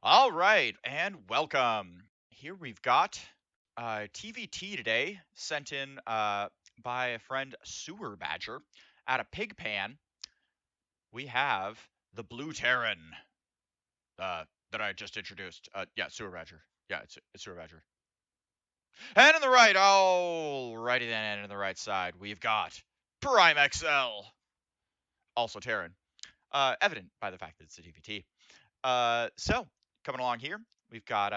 All right, and welcome. Here we've got TVT today, sent in by a friend Sewer Badger. Out of Pig Pan, we have the Blue Terran that I just introduced. Yeah, Sewer Badger. Yeah, it's Sewer Badger. And on the right, righty then, and on the right side, we've got Prime XL, also Terran. Evident by the fact that it's a TVT. So coming along here, we've got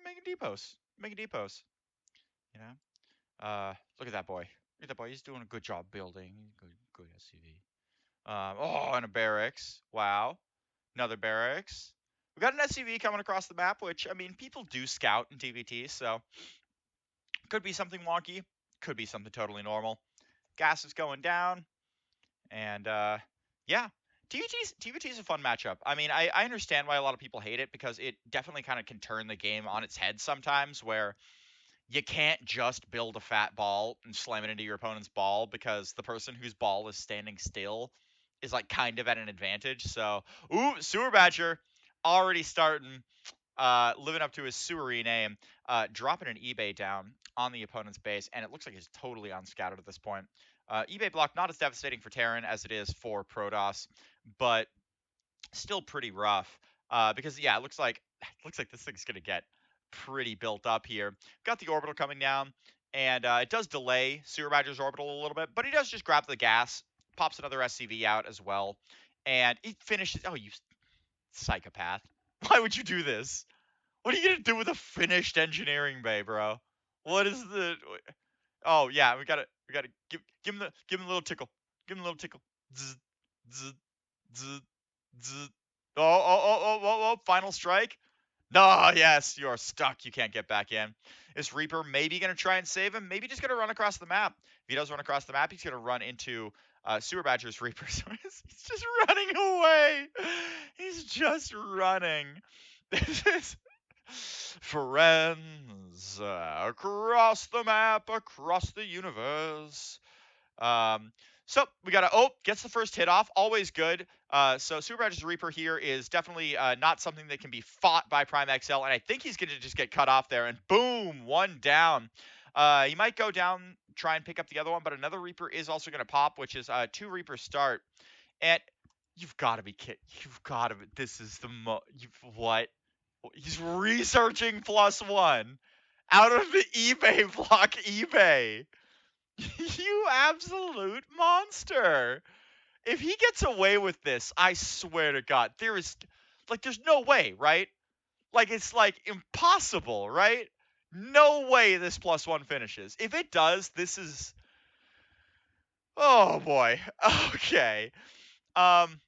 making depots, You know, look at that boy. Look at that boy. He's doing a good job building. Good SCV. And a barracks. Wow, another barracks. We got an SCV coming across the map, which I mean, people do scout in TVT, so could be something wonky, could be something totally normal. Gas is going down, and yeah, TVT is a fun matchup. I mean, I understand why a lot of people hate it because it definitely kind of can turn the game on its head sometimes, where you can't just build a fat ball and slam it into your opponent's ball because the person whose ball is standing still is like kind of at an advantage. So, Sewer Badger already starting living up to his sewery name, dropping an eBay down on the opponent's base, and it looks like he's totally unscouted at this point. eBay block not as devastating for Terran as it is for Protoss, but still pretty rough. Because yeah, it looks like this thing's gonna get pretty built up here. Got the orbital coming down, and it does delay Sewer Badger's orbital a little bit, but he does just grab the gas, pops another SCV out as well, and he finishes. Oh, you psychopath! Why would you do this? What are you gonna do with a finished engineering bay, bro? What is the? Oh yeah, we gotta give him a little tickle. Give him a little tickle. Zzz, zzz, zzz, zzz. Oh, final strike. No, yes, you are stuck. You can't get back in. This Reaper maybe gonna try and save him. Maybe just gonna run across the map. If he does run across the map, he's gonna run into Sewer Badger's Reaper. So he's just running away. He's just running. This is friends across the map, across the universe. Um, so we got gets the first hit off, always good. So Super Badger's Reaper here is definitely not something that can be fought by Prime XL, and I think he's going to just get cut off there, and boom, one down. He might go down, try and pick up the other one, but another Reaper is also going to pop, which is two Reapers start. And you've got to be kidding. You've got to. This is the what? He's researching +1 out of the eBay block eBay. You absolute monster. If he gets away with this, I swear to God, there's no way, right? Like, it's like impossible, right? No way this +1 finishes. If it does, this is, oh boy. Okay. Um,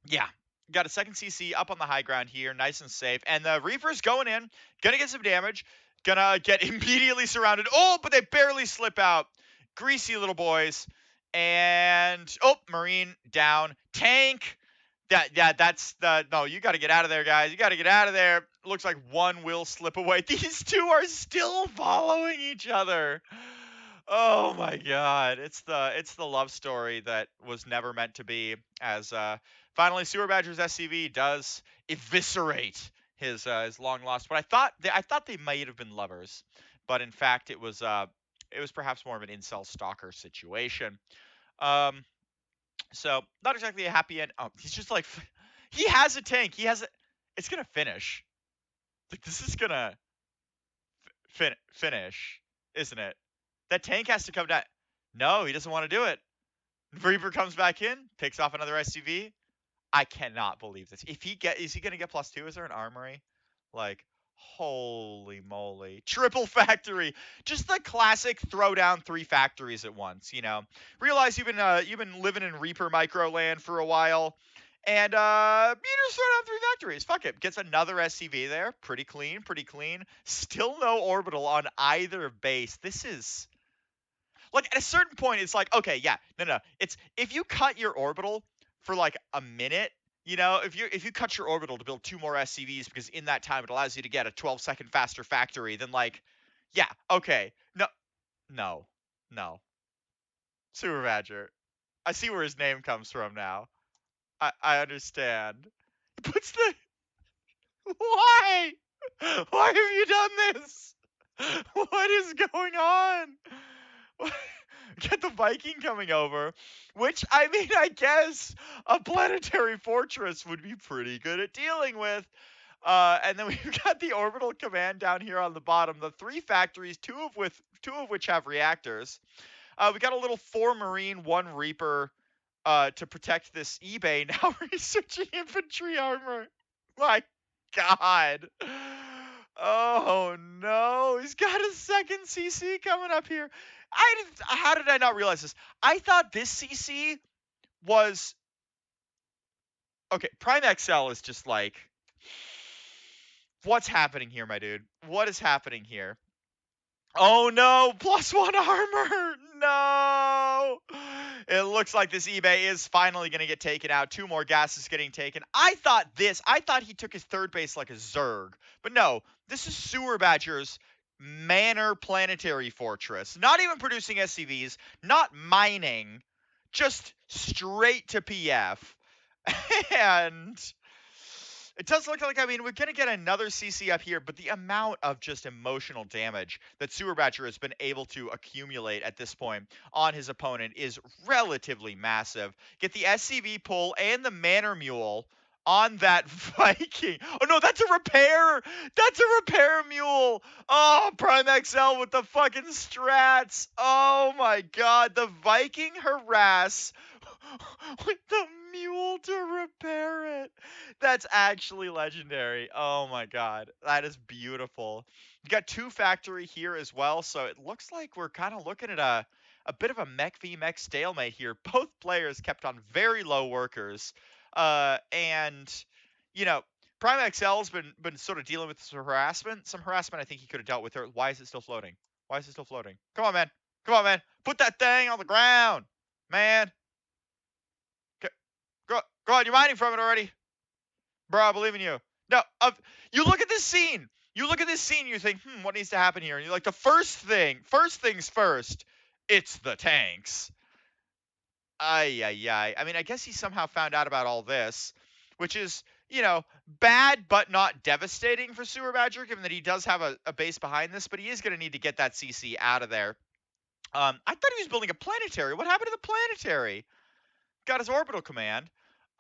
yeah. Got a second CC up on the high ground here, nice and safe. And the Reaper's going in, gonna get some damage, gonna get immediately surrounded. Oh, but they barely slip out. Greasy little boys. And Marine down. Tank. That's the no, you gotta get out of there, guys. You gotta get out of there. Looks like one will slip away. These two are still following each other. Oh my god. It's the love story that was never meant to be, as finally Sewer Badger's SCV does eviscerate his long lost. But I thought they might have been lovers, but in fact it was perhaps more of an incel stalker situation. Um, so not exactly a happy end. Oh, he's just like he has a tank. It's gonna finish. Like this is gonna finish, isn't it? That tank has to come down. No, he doesn't want to do it. Reaper comes back in, picks off another SCV. I cannot believe this. Is he gonna get +2? Is there an armory? Like, holy moly. Triple factory. Just the classic throw down 3 factories at once, you know. Realize you've been living in Reaper microland for a while. And you just throw down 3 factories. Fuck it. Gets another SCV there. Pretty clean, pretty clean. Still no orbital on either base. This is like, at a certain point, it's like, okay, yeah, no. It's if you cut your orbital for like a minute, you know, if you cut your orbital to build 2 more SCVs because in that time it allows you to get a 12-second faster factory, then like, yeah, okay, no, no, Super Badger. I see where his name comes from now. I understand. He puts the Why have you done this? What is going on? Get the Viking coming over, which, I mean, I guess a planetary fortress would be pretty good at dealing with. And then we've got the orbital command down here on the bottom. The 3 factories, two of which have reactors. We got a little 4 Marine, 1 Reaper to protect this eBay. Now researching infantry armor. My God. Oh no, he's got a second CC coming up here. How did I not realize this? I thought this CC was okay. Prime XL is just like, what's happening here, my dude? What is happening here? Oh no, +1 armor! No! It looks like this eBay is finally going to get taken out. 2 more gases getting taken. I thought he took his third base like a Zerg. But no, this is Sewer Badger's Manor Planetary Fortress. Not even producing SCVs, not mining, just straight to PF. And it does look like, I mean, we're going to get another CC up here, but the amount of just emotional damage that Sewer Badger has been able to accumulate at this point on his opponent is relatively massive. Get the SCV pull and the Manor Mule on that Viking. Oh no, that's a repair! That's a repair mule! Oh, Prime XL with the fucking strats! Oh my god, the Viking harass with the mule to repair it. That's actually legendary. Oh my god. That is beautiful. You got 2 factory here as well, so it looks like we're kind of looking at a bit of a mech v mech stalemate here. Both players kept on very low workers. And you know, Prime XL's been sort of dealing with some harassment. Some harassment I think he could have dealt with her. Why is it still floating? Why is it still floating? Come on, man. Come on, man. Put that thing on the ground. Man. Go on, you're mining from it already. Bro, I believe in you. No, you look at this scene. You look at this scene, you think, what needs to happen here? And you're like, first things first, it's the tanks. Ay, ay, ay. I mean, I guess he somehow found out about all this, which is, bad but not devastating for Sewer Badger, given that he does have a base behind this, but he is going to need to get that CC out of there. I thought he was building a planetary. What happened to the planetary? Got his orbital command.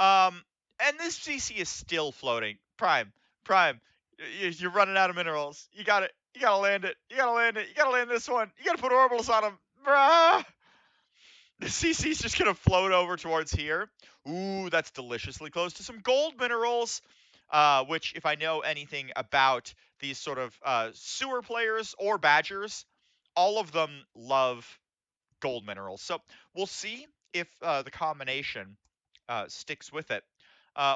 And this CC is still floating. Prime, you're running out of minerals. You got it. You gotta land it. You gotta land it. You gotta land this one. You gotta put orbitals on him. Bruh. The CC's just gonna float over towards here. Ooh, that's deliciously close to some gold minerals. Which, if I know anything about these sort of sewer players or badgers, all of them love gold minerals. So we'll see if the combination sticks with it.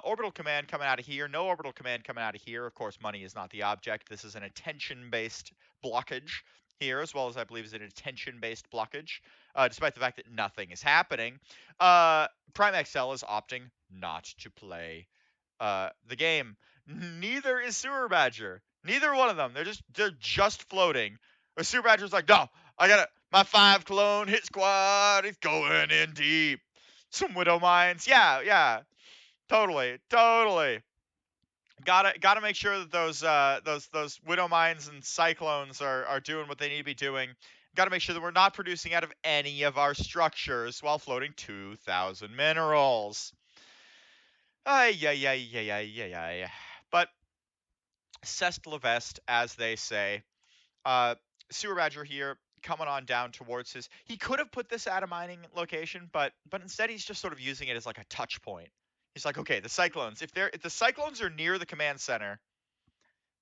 Orbital command coming out of here. No orbital command coming out of here. Of course, money is not the object. This is an attention-based blockage here, as well as I believe is an attention-based blockage, despite the fact that nothing is happening. Prime XL is opting not to play the game. Neither is Sewer Badger. Neither one of them. They're just floating. But Sewer Badger's like, no, I got it. My 5 clone hit squad is going in deep. Some widow mines. Yeah. Totally. Gotta make sure that those widow mines and cyclones are doing what they need to be doing. Gotta make sure that we're not producing out of any of our structures while floating 2,000 minerals. Ay. But Cest Levest, as they say. Sewer Badger here coming on down towards his. He could have put this at a mining location, but instead he's just sort of using it as like a touch point. He's like, okay, the cyclones. If the cyclones are near the command center,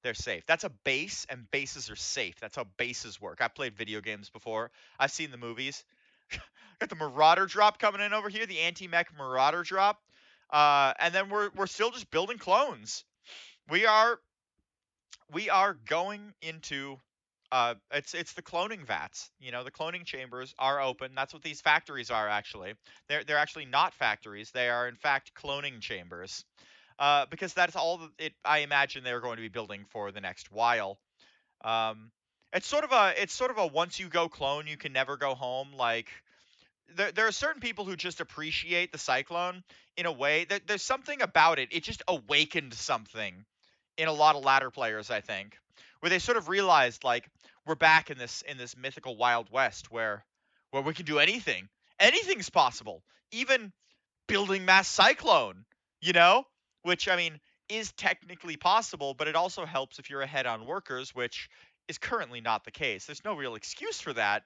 they're safe. That's a base, and bases are safe. That's how bases work. I've played video games before. I've seen the movies. Got the Marauder drop coming in over here, the anti-mech Marauder drop. And then we're still just building clones. We are going into it's the cloning vats. The cloning chambers are open. That's what these factories are actually. They're actually not factories. They are in fact cloning chambers. Because that's all that I imagine they're going to be building for the next while. It's sort of a once you go clone, you can never go home. Like there are certain people who just appreciate the cyclone in a way that there's something about it. It just awakened something in a lot of ladder players, I think, where they sort of realized like we're back in this mythical Wild West where we can do anything. Anything's possible. Even building mass cyclone, you know? Which I mean is technically possible, but it also helps if you're ahead on workers, which is currently not the case. There's no real excuse for that,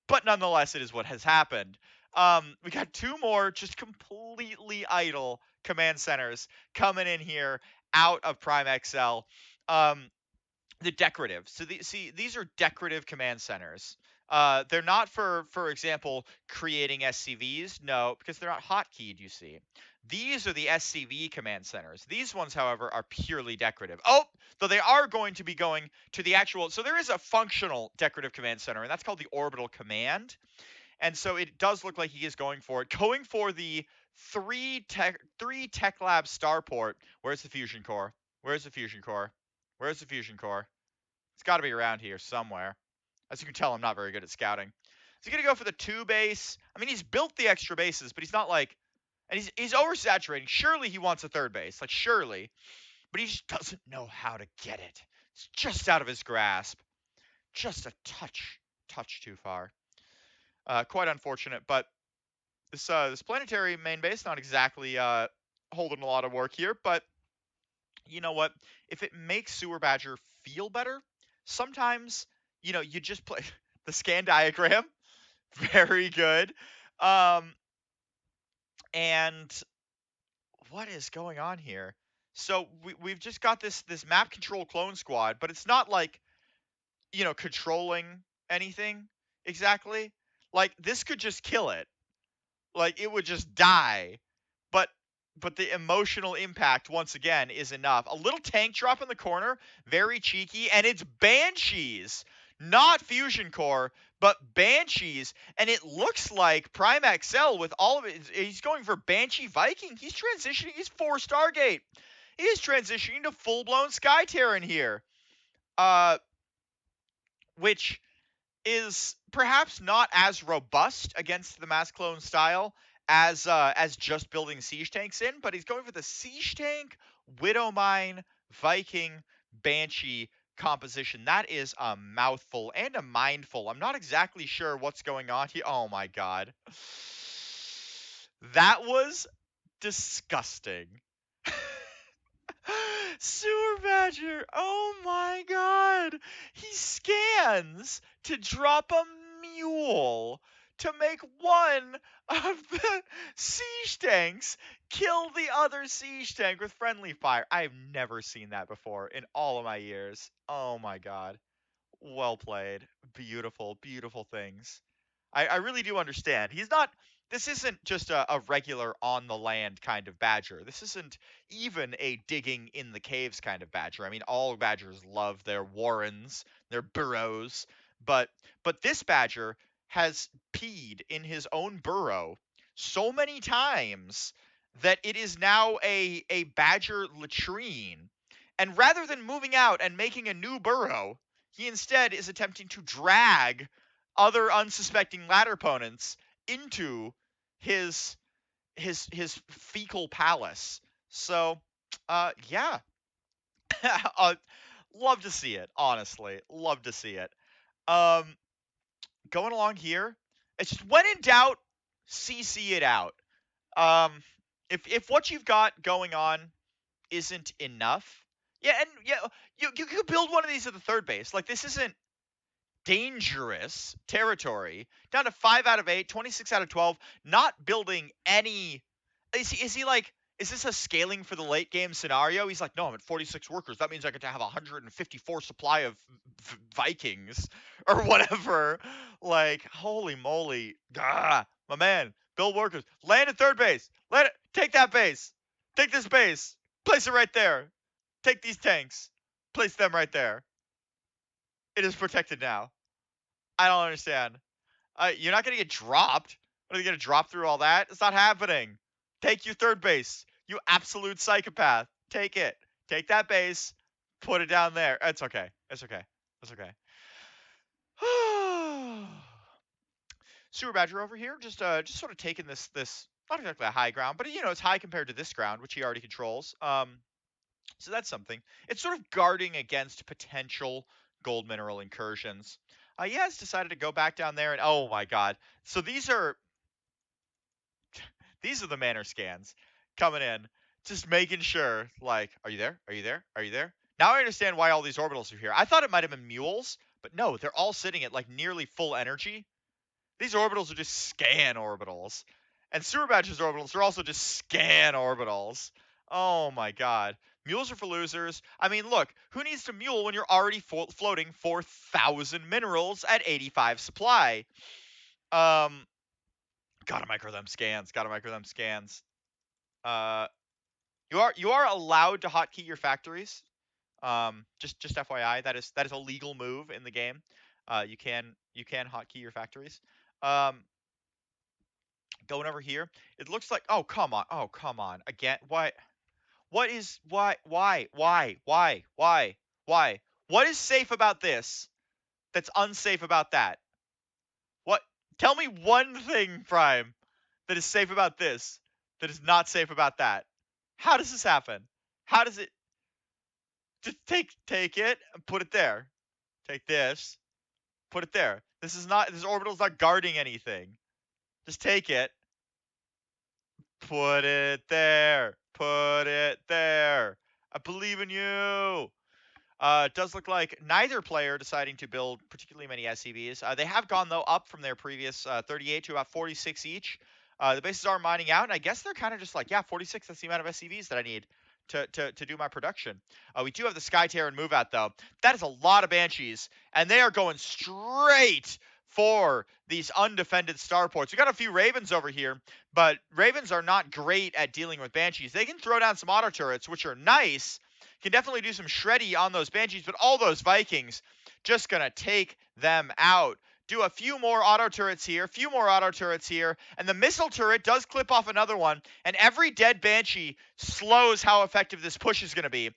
but nonetheless, it is what has happened. We got two more just completely idle command centers coming in here out of Prime XL. Um, the decorative. So see, these are decorative command centers. They're not for example, creating SCVs. No, because they're not hotkeyed. You see, these are the SCV command centers. These ones, however, are purely decorative. Oh, though they are going to be going to the actual. So there is a functional decorative command center, and that's called the orbital command. And so it does look like he is going for it, going for the three tech lab starport. Where's the fusion core? Where's the fusion core? Where's the fusion core? It's got to be around here somewhere. As you can tell, I'm not very good at scouting. Is he going to go for the 2 base? I mean, he's built the extra bases, but he's not like... And he's oversaturating. Surely he wants a 3rd base. Like, surely. But he just doesn't know how to get it. It's just out of his grasp. Just a touch too far. Quite unfortunate, but this planetary main base not exactly holding a lot of work here, but you know what? If it makes Sewer Badger feel better, sometimes, you just play the scan diagram. Very good. Um, and what is going on here? So we've just got this map control clone squad, but it's not like, controlling anything exactly. Like, this could just kill it. Like, it would just die. But the emotional impact once again is enough. A little tank drop in the corner, very cheeky, and it's Banshees, not Fusion Core, but Banshees, and it looks like Prime XL with all of it. He's going for Banshee Viking. He's transitioning. He's 4 Stargate. He is transitioning to full blown Sky Terran here, uh, which is perhaps not as robust against the mass clone style as just building siege tanks in, but he's going for the siege tank, widow mine, Viking, Banshee composition. That is a mouthful and a mindful. I'm not exactly sure what's going on here. Oh my god. That was disgusting. Sewer Badger, oh my god! He scans to drop a mule to make one of the siege tanks kill the other siege tank with friendly fire. I've never seen that before in all of my years. Oh my god. Well played. Beautiful, beautiful things. I really do understand. This isn't just a regular on the land kind of badger. This isn't even a digging in the caves kind of badger. I mean, all badgers love their warrens, their burrows, but this badger has peed in his own burrow so many times that it is now a badger latrine. And rather than moving out and making a new burrow, he instead is attempting to drag other unsuspecting ladder opponents into his fecal palace. So, yeah, love to see it. Honestly, love to see it. Um, going along here, it's just when in doubt, CC it out. Um, if what you've got going on isn't enough, yeah, and yeah, you could build one of these at the 3rd base. Like, this isn't dangerous territory. Down to 5 out of 8, 26 out of 12. Not building any. Is he like? Is this a scaling for the late game scenario? He's like, no, I'm at 46 workers. That means I get to have 154 supply of Vikings or whatever. Like, holy moly, my man, build workers. Land at 3rd base. Take that base. Take this base. Place it right there. Take these tanks. Place them right there. It is protected now. I don't understand. You're not gonna get dropped. What, are you gonna drop through all that? It's not happening. Take your 3rd base. You absolute psychopath. Take it. Take that base. Put it down there. It's okay. It's okay. It's okay. Sewer Badger over here, just sort of taking this not exactly a high ground, but it's high compared to this ground, which he already controls. So that's something. It's sort of guarding against potential gold mineral incursions. He has decided to go back down there, and oh my god. So these are the manor scans coming in, just making sure, like, are you there? Are you there? Are you there? Now I understand why all these orbitals are here. I thought it might have been mules, but no, they're all sitting at like nearly full energy. These orbitals are just scan orbitals. And Sewer Badger's orbitals are also just scan orbitals. Oh my god. Mules are for losers. I mean, look, who needs to mule when you're already floating 4,000 minerals at 85 supply? Um, gotta micro them scans. Gotta micro them scans. Uh, you are allowed to hotkey your factories. Just FYI, that is a legal move in the game. You can hotkey your factories. Um, Going over here, it looks like, oh come on again. What is why? What is safe about this that's unsafe about that? What? Tell me one thing, Prime, that is safe about this that is not safe about that. How does this happen? How does it? Just take it and put it there. Take this, put it there. This orbital's not guarding anything. Just take it, put it there, put it there. I believe in you. It does look like neither player deciding to build particularly many SCVs. They have gone, though, up from their previous 38 to about 46 each. The bases are mining out, and I guess they're kind of just like, yeah, 46, that's the amount of SCVs that I need to do my production. We do have the Sky Terran move out, though. That is a lot of Banshees, and they are going straight for these undefended starports. We got a few Ravens over here, but Ravens are not great at dealing with Banshees. They can throw down some auto turrets, which are nice, can definitely do some shreddy on those Banshees, but all those Vikings just going to take them out. Do a few more auto turrets here, and the missile turret does clip off another one, and every dead Banshee slows how effective this push is going to be.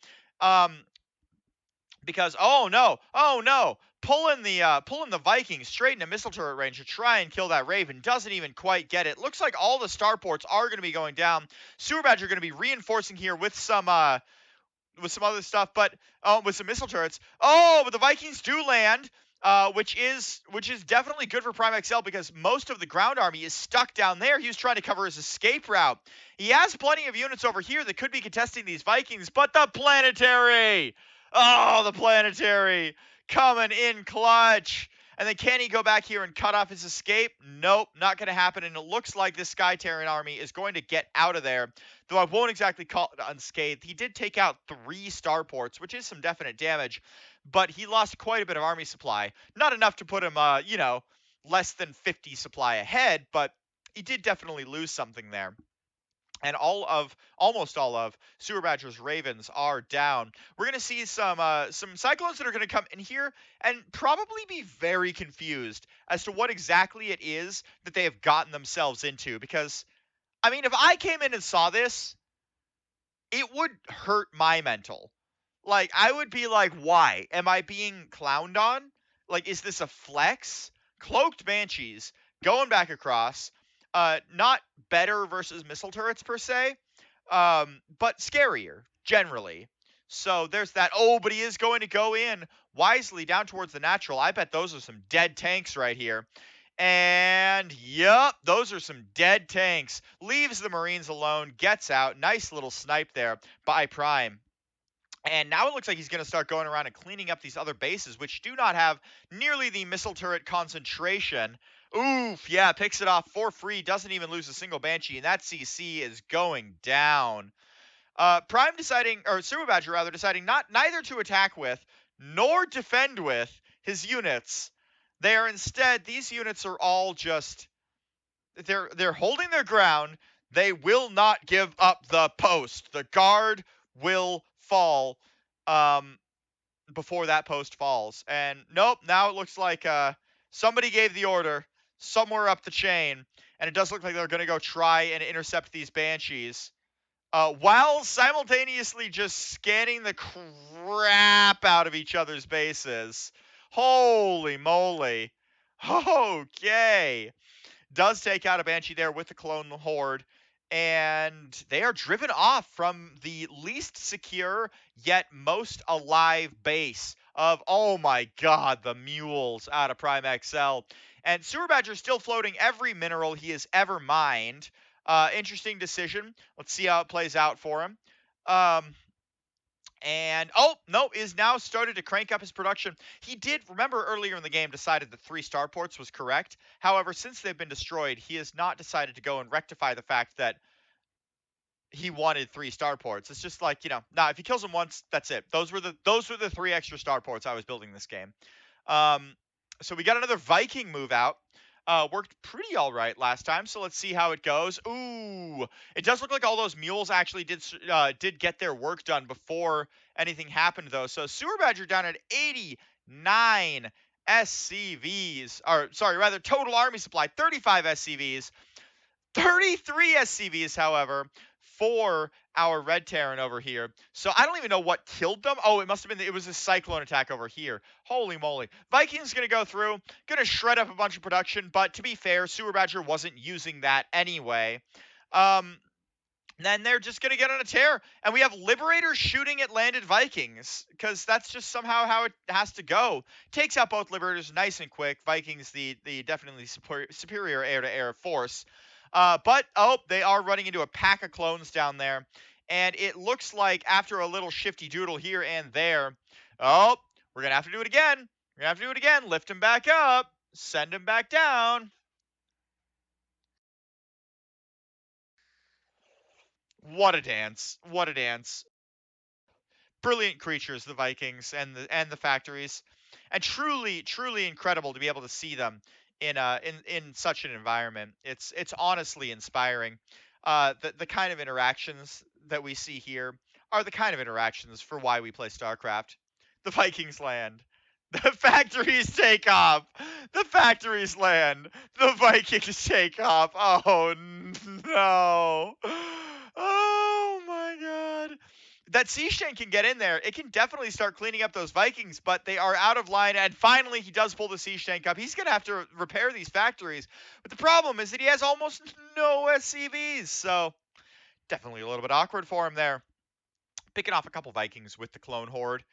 Because oh no, pulling the Vikings straight into missile turret range to try and kill that Raven doesn't even quite get it. Looks like all the starports are going to be going down. Sewer Badger going to be reinforcing here with some other stuff, but with some missile turrets. Oh, but the Vikings do land, which is definitely good for Prime XL because most of the ground army is stuck down there. He was trying to cover his escape route. He has plenty of units over here that could be contesting these Vikings, but the planetary! Oh, the planetary coming in clutch. And then can he go back here and cut off his escape? Nope, not going to happen. And it looks like this Sky Terran army is going to get out of there. Though I won't exactly call it unscathed. He did take out 3 starports, which is some definite damage. But he lost quite a bit of army supply. Not enough to put him, less than 50 supply ahead. But he did definitely lose something there. And almost all of Sewer Badger's Ravens are down. We're going to see some Cyclones that are going to come in here and probably be very confused as to what exactly it is that they have gotten themselves into. Because, I mean, if I came in and saw this, it would hurt my mental. Like, I would be like, why? Am I being clowned on? Like, is this a flex? Cloaked Banshees going back across. Not better versus missile turrets per se, but scarier generally. So there's that. Oh, but he is going to go in wisely down towards the natural. I bet those are some dead tanks right here. And yep, those are some dead tanks. Leaves the Marines alone, gets out. Nice little snipe there by Prime. And now it looks like he's going to start going around and cleaning up these other bases, which do not have nearly the missile turret concentration. Oof, yeah, picks it off for free, doesn't even lose a single Banshee, and that CC is going down. Prime deciding, or Sewer Badger rather, deciding neither to attack with nor defend with his units. They are instead, these units are all just, they're holding their ground. They will not give up the post. The guard will fall before that post falls. And nope, now it looks like somebody gave the order somewhere up the chain, and it does look like they're going to go try and intercept these Banshees. While simultaneously just scanning the crap out of each other's bases. Holy moly. Okay. Does take out a Banshee there with the Clone Horde. and they are driven off from the least secure yet most alive base of, oh my god, the mules out of Prime XL. And Sewer Badger still floating every mineral he has ever mined. Interesting decision. Let's see how it plays out for him. And oh no, is now started to crank up his production. He did, remember earlier in the game, decided that 3 starports was correct. However, since they've been destroyed, he has not decided to go and rectify the fact that he wanted 3 starports. It's just like, if he kills them once, that's it. Those were the 3 extra starports I was building this game. So we got another Viking move out. Worked pretty all right last time, so let's see how it goes. Ooh, it does look like all those mules actually did get their work done before anything happened, though. So Sewer Badger down at 89 SCVs, or sorry, rather total army supply, 35 SCVs. 33 SCVs, however, for our Red Terran over here. So I don't even know what killed them. Oh, it was a cyclone attack over here. Holy moly. Vikings going to go through, going to shred up a bunch of production, but to be fair, Sewer Badger wasn't using that anyway. Then they're just going to get on a tear. And we have Liberators shooting at landed Vikings, because that's just somehow how it has to go. Takes out both Liberators nice and quick. Vikings, the definitely superior air-to-air force. But they are running into a pack of clones down there. And it looks like after a little shifty doodle here and there, we're going to have to do it again. Lift him back up. Send him back down. What a dance. Brilliant creatures, the Vikings and the factories, and truly incredible to be able to see them in such an environment. It's honestly inspiring. The kind of interactions that we see here are the kind of interactions for why we play StarCraft. The Vikings land. The factories take off. The factories land. The Vikings take off. Oh no. Oh my god. That sea shank can get in there. It can definitely start cleaning up those Vikings, but they are out of line. And finally, he does pull the sea shank up. He's going to have to repair these factories. But the problem is that he has almost no SCVs. So definitely a little bit awkward for him there. Picking off a couple Vikings with the clone horde.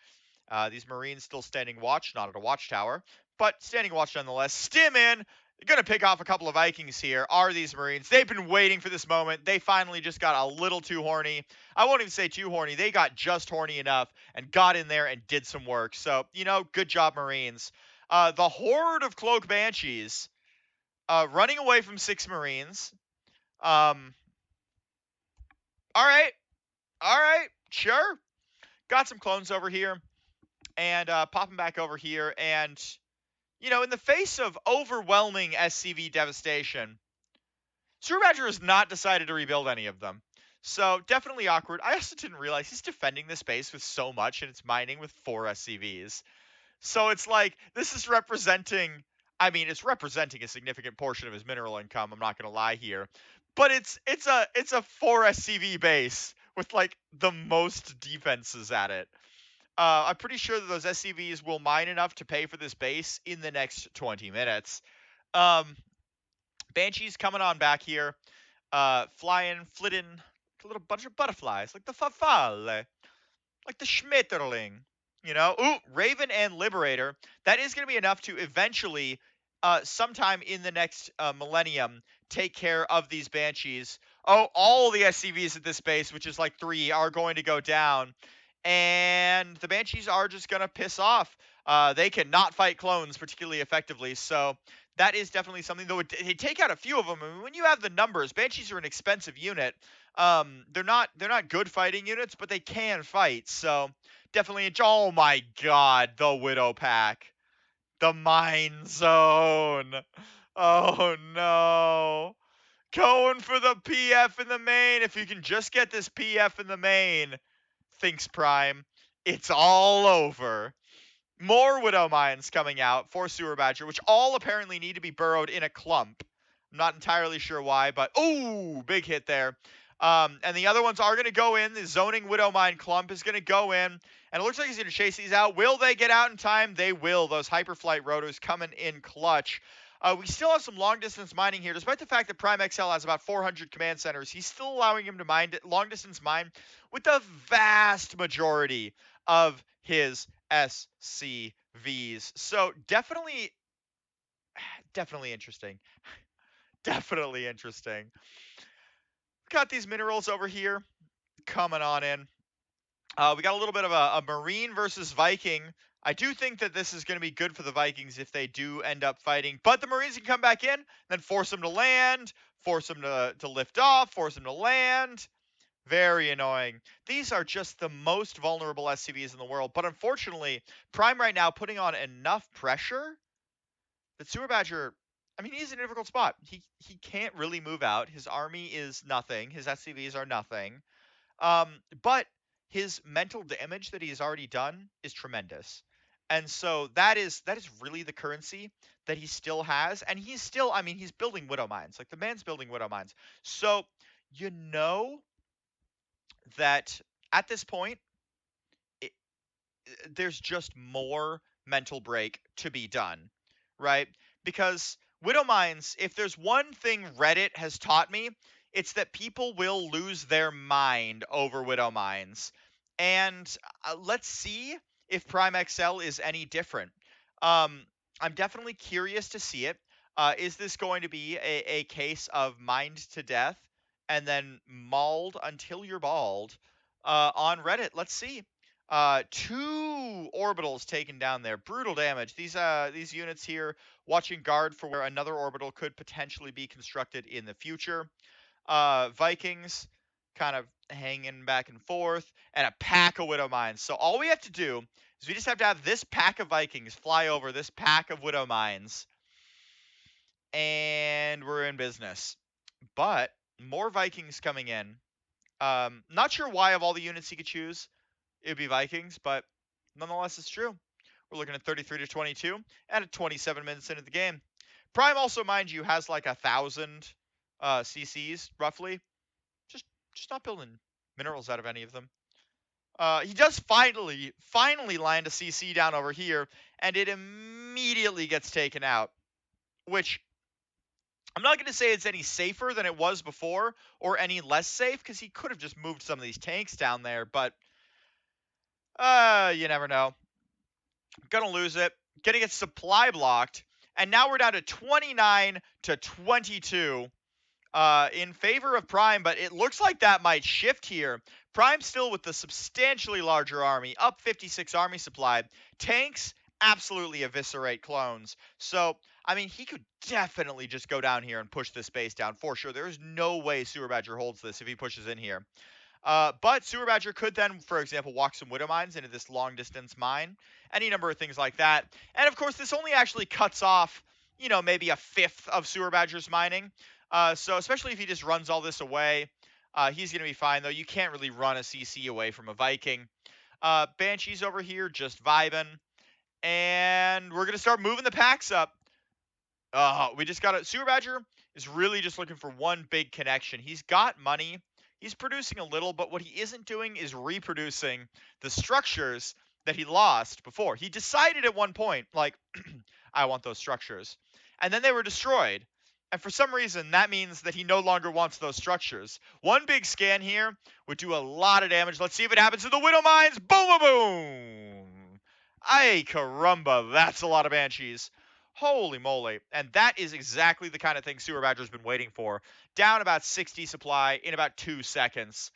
These Marines still standing watch, not at a watchtower, but standing watch nonetheless. Stim in. They're going to pick off a couple of Vikings here. Are these Marines? They've been waiting for this moment. They finally just got a little too horny. I won't even say too horny. They got just horny enough and got in there and did some work. So, good job, Marines. The horde of Cloak Banshees running away from 6 Marines. All right. Sure. Got some clones over here. And popping back over here. And, in the face of overwhelming SCV devastation, Sewer Badger has not decided to rebuild any of them. So, definitely awkward. I also didn't realize he's defending this base with so much, and it's mining with 4 SCVs. So, it's like, this is representing... it's representing a significant portion of his mineral income, I'm not going to lie here. But it's a 4 SCV base with, the most defenses at it. I'm pretty sure that those SCVs will mine enough to pay for this base in the next 20 minutes. Banshees coming on back here. Flying, flitting, a little bunch of butterflies, like the Farfalle, like the Schmetterling. Ooh, Raven and Liberator. That is going to be enough to eventually, sometime in the next millennium, take care of these Banshees. Oh, all the SCVs at this base, which is 3, are going to go down. And the Banshees are just going to piss off. They cannot fight clones particularly effectively, so that is definitely something, though they take out a few of them. When you have the numbers, Banshees are an expensive unit. They're not good fighting units, but they can fight, so definitely. Oh my god, the Widow Pack. The Mine Zone. Oh no. Going for the PF in the main. If you can just get this PF in the main, thinks Prime, it's all over. More Widow Mines coming out for Sewer Badger, which all apparently need to be burrowed in a clump. I'm not entirely sure why, but ooh, big hit there. And the other ones are going to go in. The zoning Widow Mine clump is going to go in. And it looks like he's going to chase these out. Will they get out in time? They will. Those Hyperflight rotors coming in clutch. We still have some long distance mining here, despite the fact that Prime XL has about 400 command centers. He's still allowing him to mine long distance mine with the vast majority of his SCVs. So definitely interesting. Definitely interesting. Got these minerals over here coming on in. We got a little bit of a Marine versus Viking. I do think that this is going to be good for the Vikings if they do end up fighting. But the Marines can come back in, then force them to land, force them to lift off, force them to land. Very annoying. These are just the most vulnerable SCVs in the world. But unfortunately, Prime right now putting on enough pressure that Sewer Badger, I mean, he's in a difficult spot. He can't really move out. His army is nothing. His SCVs are nothing. But his mental damage that he's already done is tremendous. And so that is really the currency that he still has. And he's still, I mean, he's building widow mines. Like the man's building widow mines. So you know that at this point, it, there's just more mental break to be done, right? Because widow mines, if there's one thing Reddit has taught me, it's that people will lose their mind over widow mines. And let's see if Prime XL is any different. Um, I'm definitely curious to see it. Is this going to be a case of mined to death and then mauled until you're bald on Reddit? Let's see. Two orbitals taken down there. Brutal damage. These units here watching guard for where another orbital could potentially be constructed in the future. Vikings kind of hanging back and forth, and a pack of widow mines. So all we have to do is we just have to have this pack of Vikings fly over this pack of widow mines, and we're in business. But more Vikings coming in. Not sure why of all the units he could choose, it would be Vikings, but nonetheless, it's true. We're looking at 33 to 22 at 27 minutes into the game. Prime also, mind you, has like 1,000 CCs roughly. Just not building minerals out of any of them. He does finally land a CC down over here, and it immediately gets taken out. Which I'm not going to say it's any safer than it was before, or any less safe, because he could have just moved some of these tanks down there. But you never know. Gonna lose it. Gonna get supply blocked. And now we're down to 29 to 22 in favor of Prime, but it looks like that might shift here. Prime still with the substantially larger army, up 56 army supply. Tanks absolutely eviscerate clones. So, I mean, he could definitely just go down here and push this base down for sure. There's no way Sewer Badger holds this if he pushes in here. But Sewer Badger could then, for example, walk some widow mines into this long distance mine, any number of things like that. And of course, this only actually cuts off, maybe a fifth of Sewer Badger's mining. So especially if he just runs all this away, he's going to be fine, though. You can't really run a CC away from a Viking. Banshee's over here just vibing. And we're going to start moving the packs up. We just got Sewer Badger is really just looking for one big connection. He's got money. He's producing a little, but what he isn't doing is reproducing the structures that he lost before. He decided at one point, like, I want those structures. And then they were destroyed. And for some reason, that means that he no longer wants those structures. One big scan here would do a lot of damage. Let's see if it happens to the Widow Mines. Boom, boom, boom. Ay, caramba. That's a lot of Banshees. Holy moly. And that is exactly the kind of thing Sewer Badger's been waiting for. Down about 60 supply in about 2 seconds.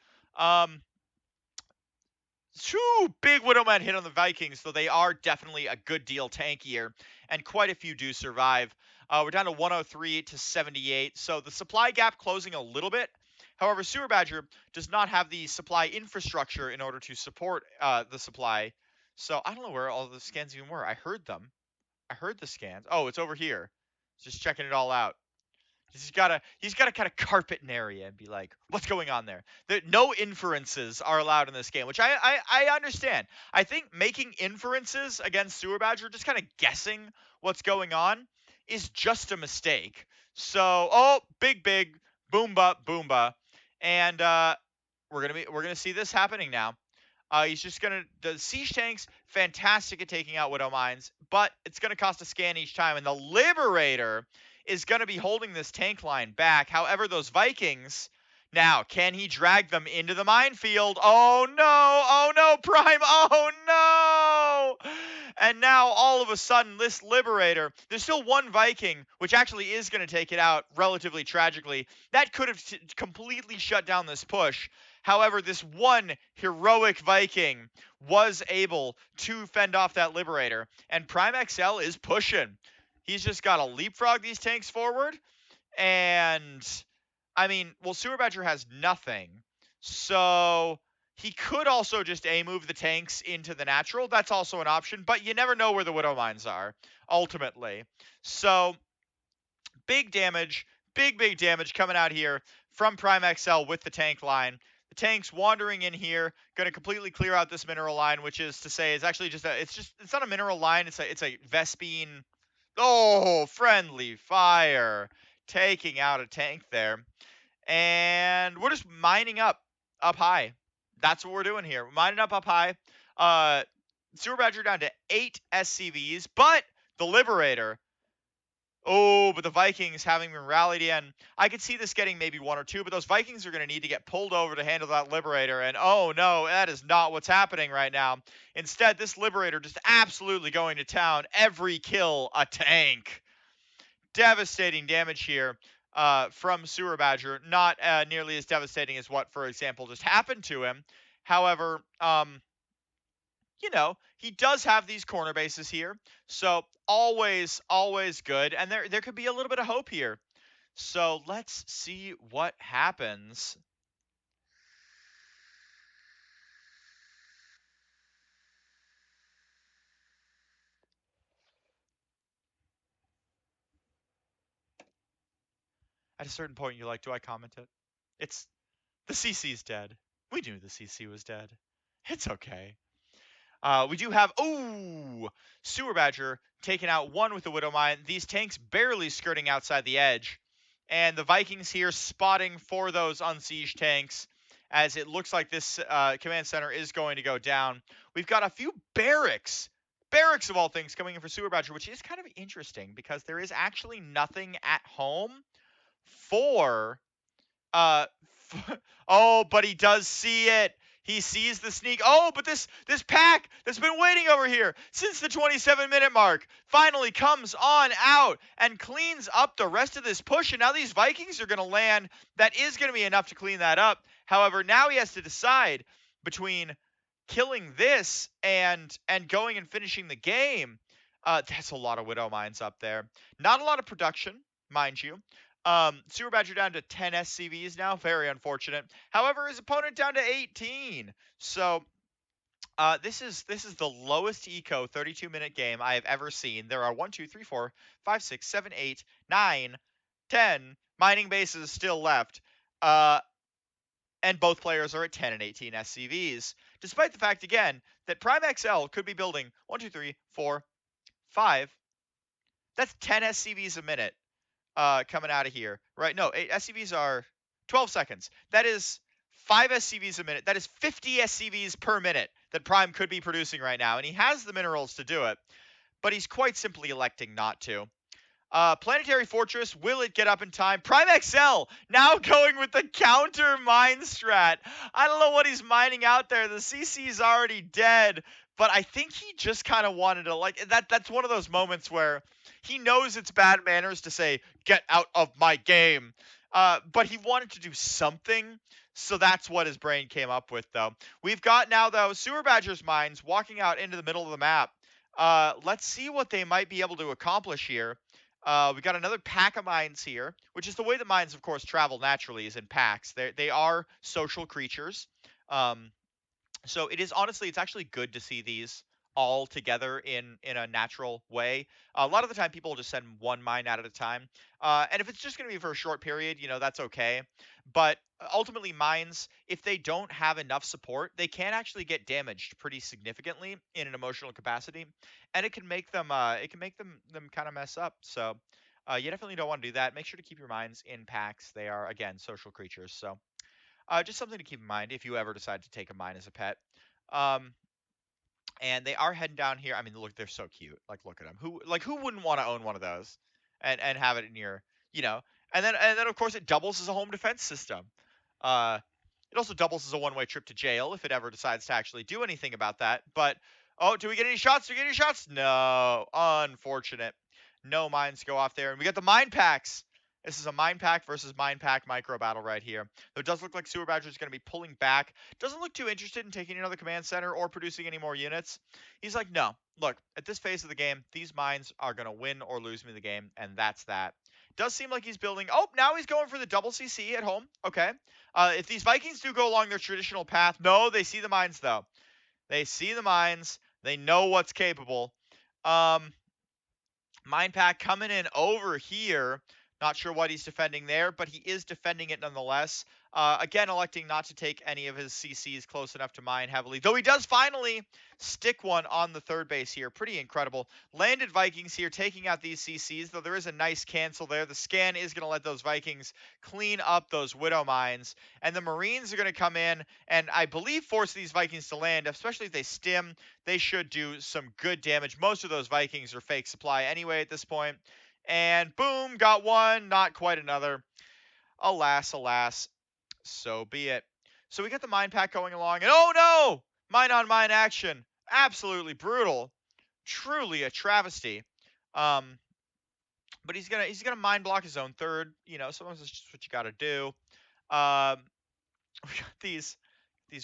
Two big Widowmen hit on the Vikings, though they are definitely a good deal tankier, and quite a few do survive. We're down to 103 to 78, so the supply gap closing a little bit. However, Sewer Badger does not have the supply infrastructure in order to support the supply. So I don't know where all the scans even were. I heard them. I heard the scans. Oh, it's over here. Just checking it all out. He's gotta kind of carpet an area and be like, what's going on there? No inferences are allowed in this game, which I understand. I think making inferences against Sewer Badger, just kind of guessing what's going on, is just a mistake. So, big boomba, and we're gonna see this happening now. He's just gonna the siege tanks fantastic at taking out widow mines, but it's gonna cost a scan each time, and the liberator is gonna be holding this tank line back. However, those Vikings. Now, can he drag them into the minefield? Oh no! Oh no, Prime! Oh no! And now all of a sudden, this Liberator, there's still one Viking, which actually is going to take it out relatively tragically. That could have completely shut down this push. However, this one heroic Viking was able to fend off that Liberator, and Prime XL is pushing. He's just got to leapfrog these tanks forward, and I mean, well, Sewer Badger has nothing, so he could also just A-move the tanks into the natural. That's also an option, but you never know where the Widow Mines are, ultimately. So, big damage, big damage coming out here from Prime XL with the tank line. The tanks wandering in here, going to completely clear out this mineral line, which is to say is actually just it's not a mineral line, it's a Vespine. Oh, friendly fire. Taking out a tank there. And we're just mining up high. That's what we're doing here. We're mining up high. Sewer Badger down to 8 SCVs, but the Liberator. Oh, but the Vikings having been rallied in. I could see this getting maybe 1 or 2, but those Vikings are going to need to get pulled over to handle that Liberator. And oh no, that is not what's happening right now. Instead, this Liberator just absolutely going to town. Every kill, a tank. Devastating damage here from Sewer Badger. Not nearly as devastating as what, for example, just happened to him. However, he does have these corner bases here. So always good. And there could be a little bit of hope here. So let's see what happens. At a certain point, you're like, do I comment it? It's the CC's dead. We knew the CC was dead. It's okay. We do have, Sewer Badger taking out one with the Widow Mine. These tanks barely skirting outside the edge. And the Vikings here spotting for those unsieged tanks as it looks like this command center is going to go down. We've got a few barracks of all things coming in for Sewer Badger, which is kind of interesting because there is actually nothing at home for uh, oh, but he does see it. He sees the sneak. Oh, but this pack that's been waiting over here since the 27-minute mark finally comes on out and cleans up the rest of this push. And now these Vikings are going to land. That is going to be enough to clean that up. However, now he has to decide between killing this and going and finishing the game. That's a lot of Widow Mines up there. Not a lot of production, mind you. Sewer Badger down to 10 SCVs now. Very unfortunate. However, his opponent down to 18. So this is the lowest eco 32-minute game I have ever seen. There are 1, 2, 3, 4, 5, 6, 7, 8, 9, 10 mining bases still left. And both players are at 10 and 18 SCVs. Despite the fact, again, that Prime XL could be building 1, 2, 3, 4, 5. That's 10 SCVs a minute. Coming out of here. Right, no, SCVs are 12 seconds. That is 5 SCVs a minute. That is 50 SCVs per minute that Prime could be producing right now, and he has the minerals to do it, but he's quite simply electing not to. Planetary Fortress, will it get up in time? Prime XL now going with the counter mine strat. I don't know what he's mining out there. The CC's already dead, but I think he just kind of wanted to, like, that's one of those moments where he knows it's bad manners to say, get out of my game. But he wanted to do something, so that's what his brain came up with, though. We've got now, though, Sewer Badger's mines walking out into the middle of the map. Let's see what they might be able to accomplish here. We got another pack of mines here, which is the way that mines, of course, travel naturally, is in packs. They are social creatures. So it's actually good to see these all together in a natural way. A lot of the time, people will just send one mine out at a time. And if it's just going to be for a short period, that's okay. But ultimately, mines, if they don't have enough support, they can actually get damaged pretty significantly in an emotional capacity, and it can make them kind of mess up. So you definitely don't want to do that. Make sure to keep your mines in packs. They are, again, social creatures. So just something to keep in mind if you ever decide to take a mine as a pet. Um, and they are heading down here. I mean, look, they're so cute. Like, look at them. Who wouldn't want to own one of those, and have it in your, you know, and then of course it doubles as a home defense system. Uh, it also doubles as a one-way trip to jail if it ever decides to actually do anything about that. But oh, do we get any shots? Do we get any shots? No, unfortunate. No mines go off there, and we got the mine packs. This is a mine pack versus mine pack micro battle right here. Though it does look like Sewer Badger is going to be pulling back. Doesn't look too interested in taking another command center or producing any more units. He's like, no, look, at this phase of the game, these mines are going to win or lose me the game, and that's that. Does seem like he's building. Oh, now he's going for the double CC at home. Okay. If these Vikings do go along their traditional path, no, they see the mines, though. They see the mines. They know what's capable. Mine Pack coming in over here. Not sure what he's defending there, but he is defending it nonetheless. Again, electing not to take any of his CCs close enough to mine heavily. Though he does finally stick one on the third base here. Pretty incredible. Landed Vikings here taking out these CCs, though there is a nice cancel there. The scan is going to let those Vikings clean up those Widow mines. And the Marines are going to come in and I believe force these Vikings to land, especially if they stim. They should do some good damage. Most of those Vikings are fake supply anyway at this point. And boom, got one, not quite another. Alas, alas, so be it. So we got the mine pack going along, and oh no! Mine on mine action. Absolutely brutal. Truly a travesty. Um, but he's gonna mine block his own third. You know, sometimes that's just what you gotta do. We got these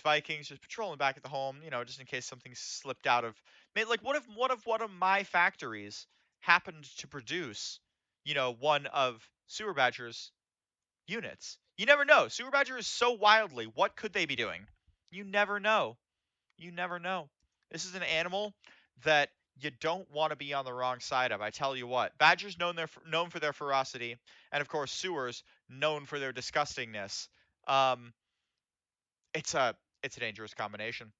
Vikings just patrolling back at the home, you know, just in case something slipped out of. Like, what if one of my factories happened to produce, you know, one of Sewer Badger's units? You never know. Sewer Badger is so wildly. What could they be doing? You never know. You never know. This is an animal that you don't want to be on the wrong side of. I tell you what, Badgers known for their ferocity, and of course sewers known for their disgustingness. Um, it's a dangerous combination.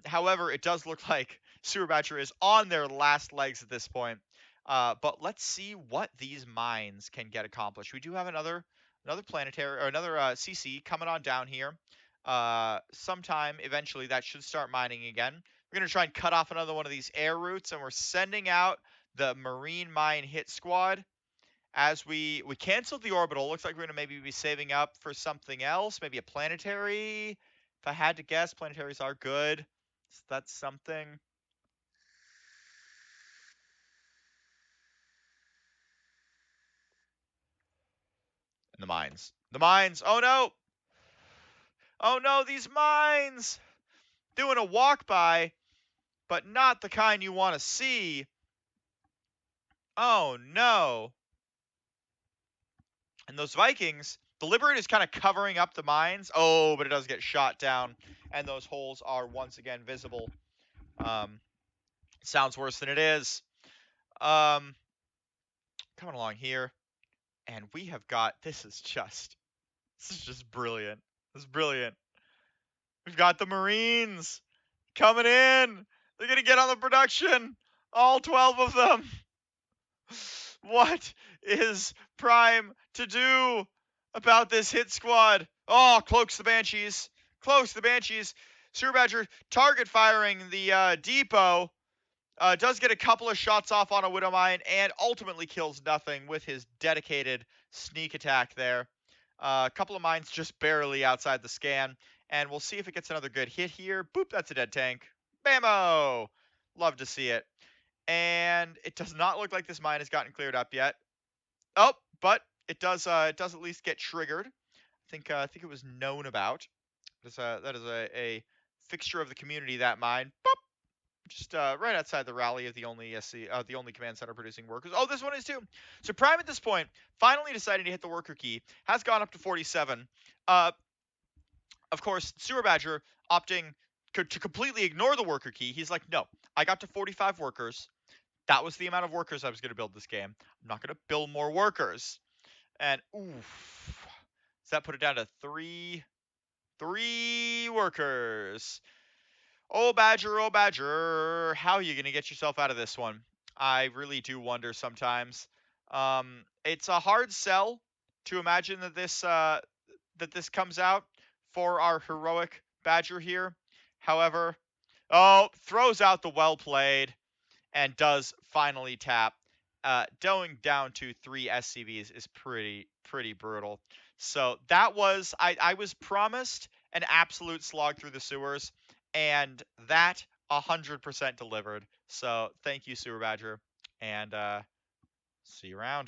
However, it does look like Sewer Badger is on their last legs at this point. But let's see what these mines can get accomplished. We do have another planetary or another CC coming on down here. Sometime eventually that should start mining again. We're gonna try and cut off another one of these air routes, and we're sending out the Marine Mine Hit Squad. As we canceled the orbital, looks like we're gonna maybe be saving up for something else, maybe a planetary. If I had to guess, planetaries are good. So that's something. And the mines. The mines. Oh no! Oh no, these mines! Doing a walk by, but not the kind you want to see. Oh no. And those Vikings, the Liberator is kind of covering up the mines. Oh, but it does get shot down. And those holes are once again visible. Sounds worse than it is. Coming along here. And we have got, this is just brilliant. This is brilliant. We've got the Marines coming in. They're going to get on the production. All 12 of them. What is Prime to do about this hit squad? Oh, cloaks the Banshees. Cloaks the Banshees. Sewer Badger target firing the depot. Does get a couple of shots off on a Widow Mine and ultimately kills nothing with his dedicated sneak attack there. A couple of mines just barely outside the scan. And we'll see if it gets another good hit here. Boop, that's a dead tank. Bammo! Love to see it. And it does not look like this mine has gotten cleared up yet. Oh, but it does at least get triggered. I think it was known about. That is a fixture of the community, that mine. Boop! Just right outside the rally of the only command center producing workers. Oh, this one is too. So Prime at this point finally decided to hit the worker key. Has gone up to 47. Of course, Sewer Badger opting to completely ignore the worker key. He's like, no, I got to 45 workers. That was the amount of workers I was going to build this game. I'm not going to build more workers. And oof, does that put it down to three workers? Oh Badger, how are you going to get yourself out of this one? I really do wonder sometimes. It's a hard sell to imagine that this comes out for our heroic Badger here. However, Oh, throws out the well played and does finally tap. Going down to 3 SCVs is pretty brutal. So that was I was promised an absolute slog through the sewers, and that 100% delivered. So thank you, Sewer Badger, and see you around.